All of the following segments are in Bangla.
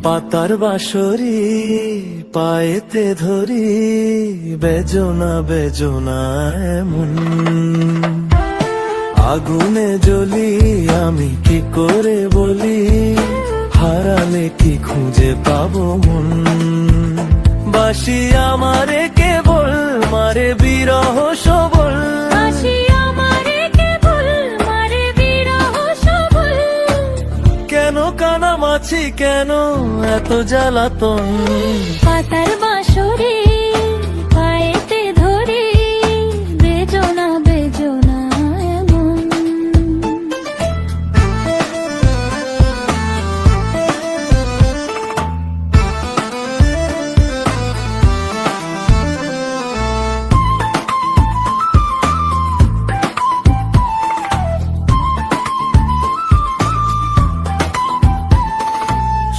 পাতার বাঁশরি পায়েতে ধরি, বেজনা বেজনা এমন। আগুনে জ্বলি আমি কি করে বলি, হারালে কি খুঁজে পাবো মন। বাসি আমারে কেবল মারে বিরহ সবল, কেন কানামাছি কেন এত জ্বালাতন। পাতার বাঁশরি পায়েতে ধরি, বেজনা বেজনা এমন।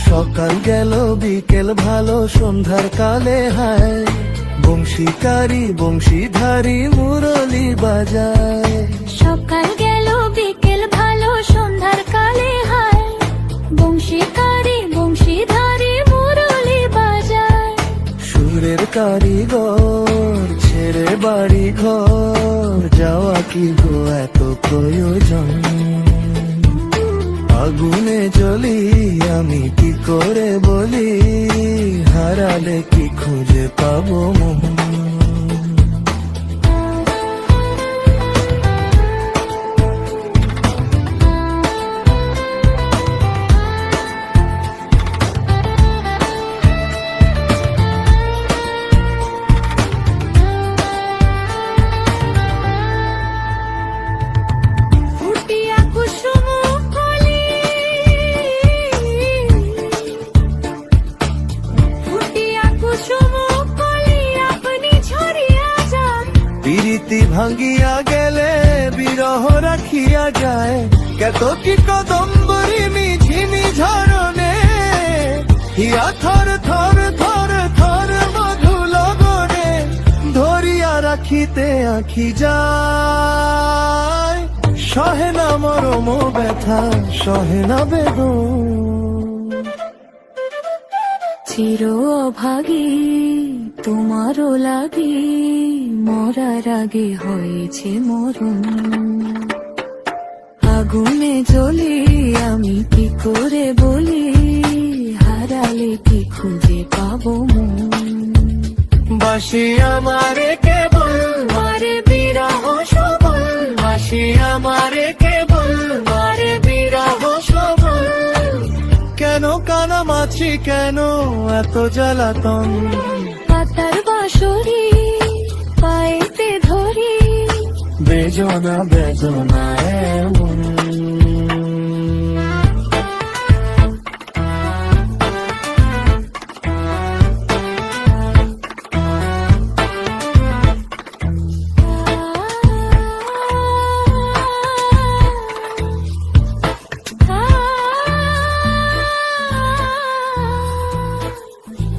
সকাল গেল বিকেল ভালো সন্ধ্যার কালে হায়, বংশীকারী বংশীধারী মুরলি বাজায়। সকাল গেল বিকেল ভালো সন্ধ্যার কালে হায়, বংশীকারী বংশীধারী মুরলি বাজায়। সুরের কারিগর ছেড়ে বাড়ি ঘর, যাওয়া কি গো এত প্রয়োজন। আগুনে জ্বলি আমি কি করে বলি, হারালে কি খুঁজে পাবো মন। ফুটিয়া কুসুম কলি, ফুটিয়া কুসুম কলি আপনি ছড়িয়া যান। প্রীতি ভাঙ্গিয়া গেলে বিরহ রাখিয়া যায়, কত কি কদম্বরী মিঝিমি ঝরনে, হিয়া থর থর থর থর মধু লগনে, ধরিয়া রাখিতে আঁখি যায়। সহে না মরম ব্যথা সহে না বেদন। চির অভাগী তোমারও লাগি, মরার আগে হয়েছে মরণ। আগুনে জ্বলি আমি কি করে বলি, হারালে কি খুঁজে পাবো মন। বাসি আমারে কেবল মারে বিরহ সবল, বাসি আমারে কেবল মারে বিরহ সবল, কেন কানামাছি কেন এত জ্বালাতন। পাতার বাঁশরি পায়েতে ধরি, বেজনা বেজনা এমন।